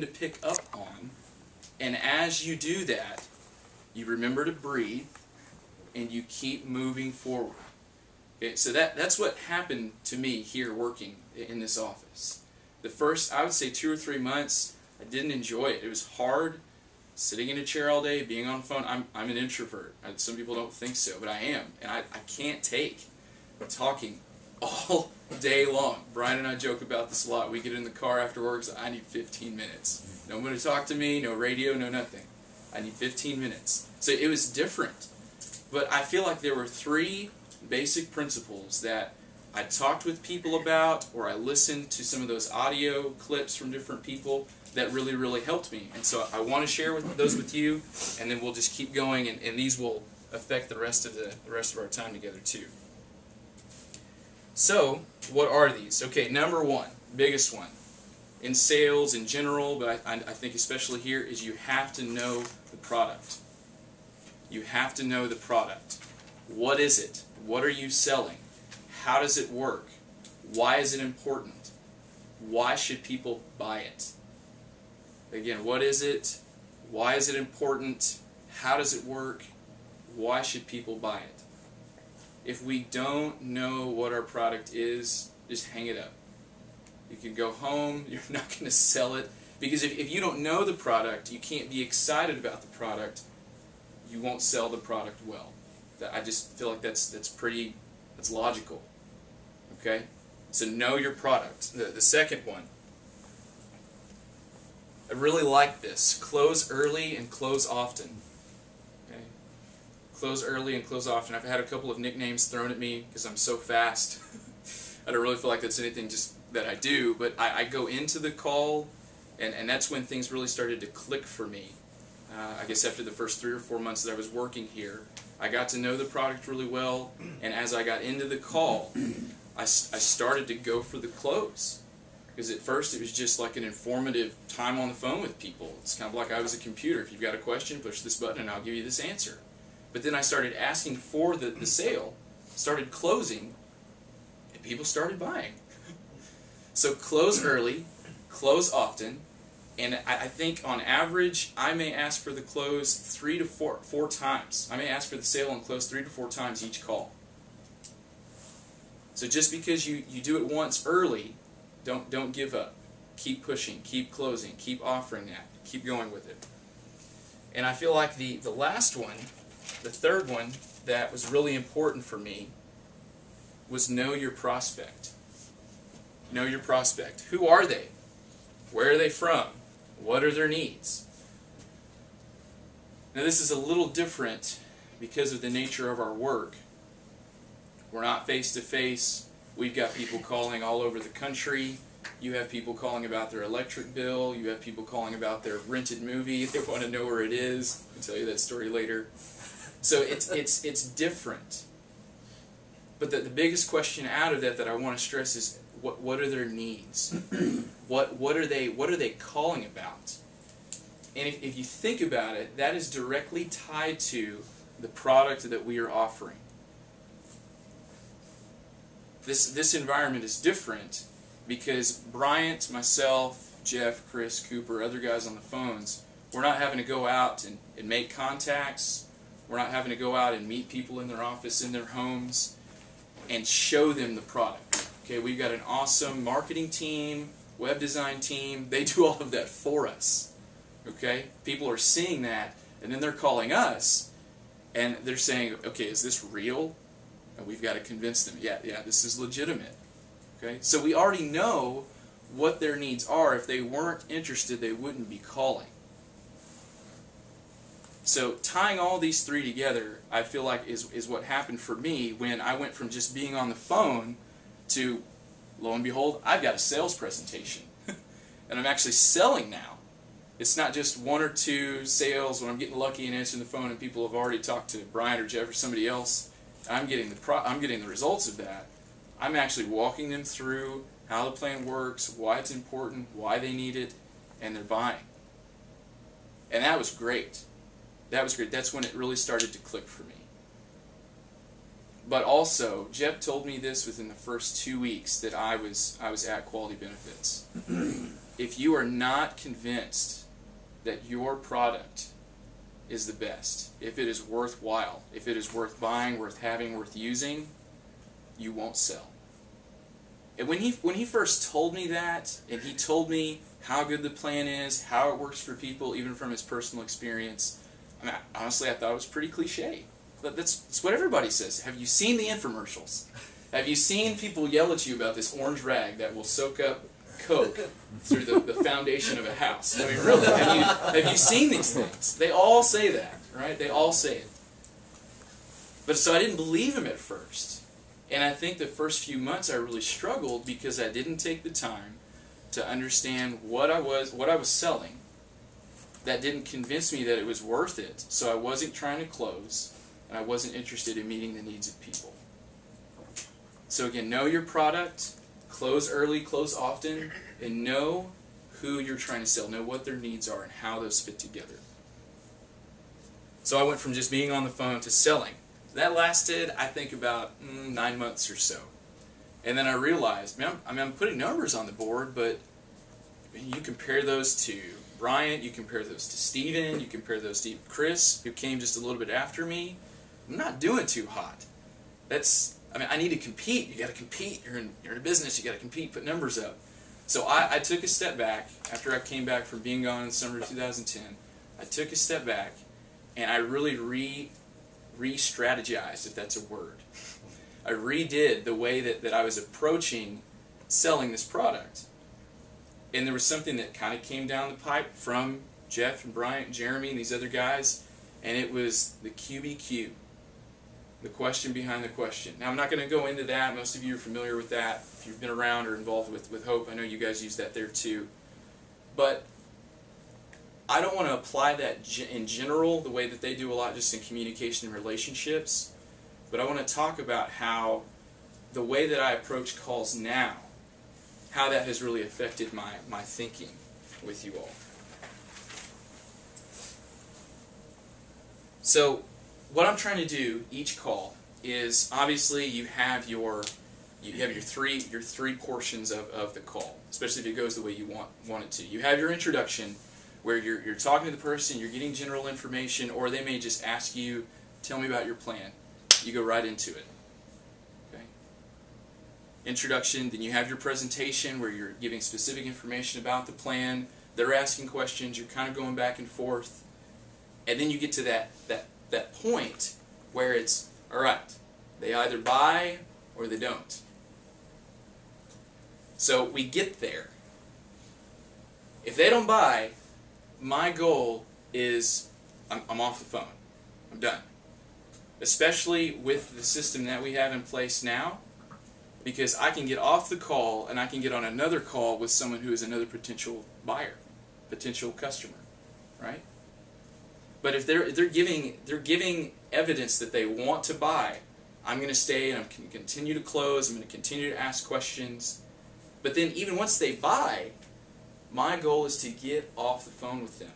to pick up on, and as you do that, you remember to breathe, and you keep moving forward. Okay, so that's what happened to me here working in this office. The first, I would say 2 or 3 months, I didn't enjoy it. It was hard, sitting in a chair all day, being on the phone. I'm an introvert. Some people don't think so, but I am, and I can't take talking all day long. Brian and I joke about this a lot. We get in the car after work, so I need 15 minutes. No one to talk to me, no radio, no nothing. I need 15 minutes. So it was different. But I feel like there were 3 basic principles that I talked with people about, or I listened to some of those audio clips from different people that really, really helped me. And so I want to share those with you, and then we'll just keep going, and these will affect the rest of our time together too. So, what are these? Okay, number 1, biggest one, in sales in general, but I think especially here, is you have to know the product. You have to know the product. What is it? What are you selling? How does it work? Why is it important? Why should people buy it? Again, what is it? Why is it important? How does it work? Why should people buy it? If we don't know what our product is, just hang it up. You can go home, you're not going to sell it. Because if you don't know the product, you can't be excited about the product, you won't sell the product well. I just feel like that's logical. Okay? So know your product. The second one, I really like this. Close early and close often. Okay? Close early and close often. I've had a couple of nicknames thrown at me because I'm so fast. I don't really feel like that's anything just that I do, but I go into the call, and that's when things really started to click for me. I guess after the first 3 or 4 months that I was working here, I got to know the product really well, and as I got into the call, I started to go for the close. Because at first it was just like an informative time on the phone with people. It's kind of like I was a computer. If you've got a question, push this button and I'll give you this answer. But then I started asking for the sale, started closing, and people started buying. So close early, close often, and I think on average I may ask for the close 3 to 4 times. I may ask for the sale and close 3 to 4 times each call. So just because you do it once early, don't give up. Keep pushing, keep closing, keep offering that, keep going with it. And I feel like the last one, the third one that was really important for me was know your prospect. Know your prospect. Who are they? Where are they from? What are their needs? Now this is a little different because of the nature of our work. We're not face-to-face. We've got people calling all over the country. You have people calling about their electric bill. You have people calling about their rented movie. They want to know where it is. I'll tell you that story later. So it's different. But the biggest question out of that I want to stress is what are their needs? What are they calling about? And if you think about it, that is directly tied to the product that we are offering. This environment is different because Bryant, myself, Jeff, Chris, Cooper, other guys on the phones, we're not having to go out and make contacts. We're not having to go out and meet people in their office, in their homes, and show them the product. Okay, we've got an awesome marketing team, web design team. They do all of that for us. Okay, people are seeing that, and then they're calling us, and they're saying, okay, is this real? And we've got to convince them, yeah, this is legitimate. Okay? So we already know what their needs are. If they weren't interested, they wouldn't be calling. So tying all these 3 together, I feel like is what happened for me when I went from just being on the phone to, lo and behold, I've got a sales presentation. And I'm actually selling now. It's not just 1 or 2 sales when I'm getting lucky and answering the phone and people have already talked to Brian or Jeff or somebody else. I'm getting the results of that. I'm actually walking them through how the plan works, why it's important, why they need it, and they're buying. And that was great. That was great. That's when it really started to click for me. But also, Jeff told me this within the first 2 weeks that I was at Quality Benefits. if you are not convinced that your product is the best, if it is worthwhile, if it is worth buying, worth having, worth using, you won't sell. And when he first told me that, and he told me how good the plan is, how it works for people, even from his personal experience, I mean, honestly, I thought it was pretty cliche. But that's what everybody says. Have you seen the infomercials? Have you seen people yell at you about this orange rag that will soak up Coke through the foundation of a house? I mean, really, have you seen these things? They all say that, right? They all say it. But so I didn't believe him at first. And I think the first few months I really struggled because I didn't take the time to understand what I was selling. That didn't convince me that it was worth it. So I wasn't trying to close, and I wasn't interested in meeting the needs of people. So again, know your product, close early, close often, and know who you're trying to sell. Know what their needs are and how those fit together. So I went from just being on the phone to selling. That lasted, I think, about 9 months or so. And then I realized, man, I'm putting numbers on the board, but you compare those to Bryant, you compare those to Stephen, you compare those to Chris, who came just a little bit after me. I'm not doing too hot. I need to compete. You got to compete. You're in a business. You got to compete. Put numbers up. So I took a step back after I came back from being gone in the summer of 2010. I took a step back, and I really re-strategized, if that's a word. I redid the way that I was approaching selling this product. And there was something that kind of came down the pipe from Jeff and Bryant and Jeremy and these other guys, and it was the QBQ, the question behind the question. Now, I'm not going to go into that. Most of you are familiar with that. If you've been around or involved with Hope, I know you guys use that there too. But I don't want to apply that in general, the way that they do a lot just in communication and relationships. But I want to talk about how the way that I approach calls now, how that has really affected my thinking with you all. So what I'm trying to do each call is, obviously you have your three portions of the call, especially if it goes the way you want it to. You have your introduction, where you're talking to the person, you're getting general information, or they may just ask you, tell me about your plan. You go right into it. Okay? Introduction, then you have your presentation where you're giving specific information about the plan. They're asking questions, you're kind of going back and forth. And then you get to that point where it's, all right, they either buy or they don't. So we get there. If they don't buy, my goal is I'm off the phone. I'm done. Especially with the system that we have in place now, because I can get off the call and I can get on another call with someone who is another potential buyer, potential customer, right? But if they're giving evidence that they want to buy, I'm going to stay and I'm going to continue to close. I'm going to continue to ask questions. But then even once they buy, my goal is to get off the phone with them.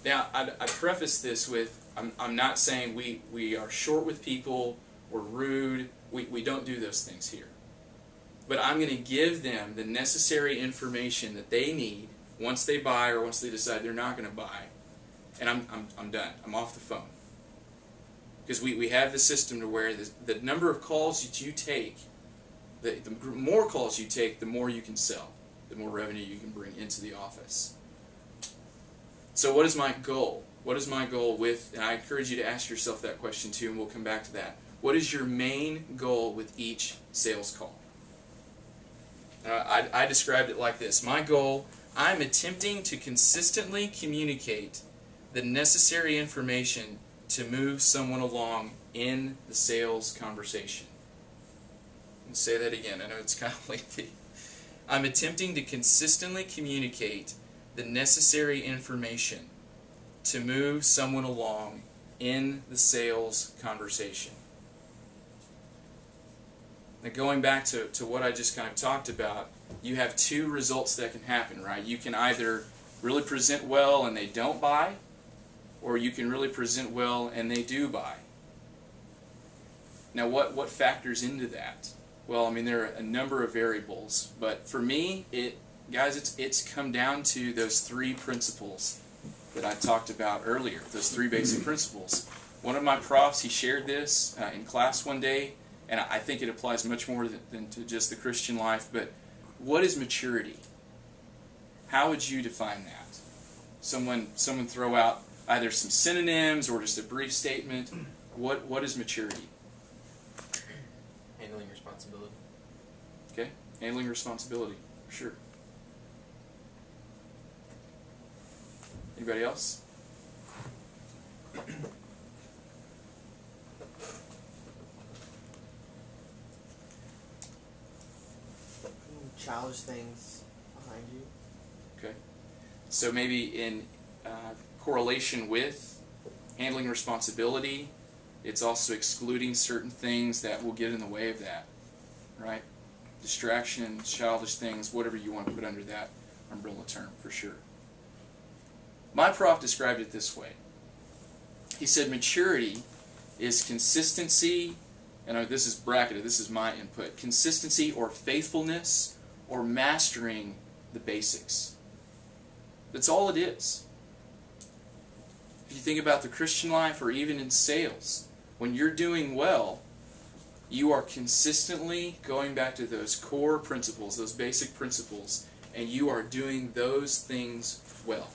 Now, I preface this with, I'm not saying we are short with people, we're rude, we don't do those things here. But I'm going to give them the necessary information that they need once they buy or once they decide they're not going to buy. And I'm done. I'm off the phone. Because we have the system to where the number of calls that you take, the more calls you take, the more you can sell, the more revenue you can bring into the office. So what is my goal? What is my goal with, and I encourage you to ask yourself that question too, and we'll come back to that. What is your main goal with each sales call? I described it like this. My goal, I'm attempting to consistently communicate the necessary information to move someone along in the sales conversation. I'll say that again. I know it's kind of lengthy. I'm attempting to consistently communicate the necessary information to move someone along in the sales conversation. Now, going back to what I just kind of talked about, you have two results that can happen, right? You can either really present well and they don't buy, or you can really present well and they do buy. Now, what factors into that? Well, I mean, there are a number of variables, but for me, guys, it's come down to those three principles that I talked about earlier, those three basic principles. One of my profs, he shared this in class one day, and I think it applies much more than to just the Christian life, but what is maturity? How would you define that? Someone throw out either some synonyms or just a brief statement. What is maturity? Handling responsibility. Okay, handling responsibility, for sure. Anybody else? Challenge things behind you. Okay. So maybe in correlation with handling responsibility, it's also excluding certain things that will get in the way of that, right? Distraction, childish things, whatever you want to put under that umbrella term, for sure. My prof described it this way. He said maturity is consistency, and this is bracketed, this is my input, consistency or faithfulness or mastering the basics. That's all it is. If you think about the Christian life or even in sales, when you're doing well, you are consistently going back to those core principles, those basic principles, and you are doing those things well.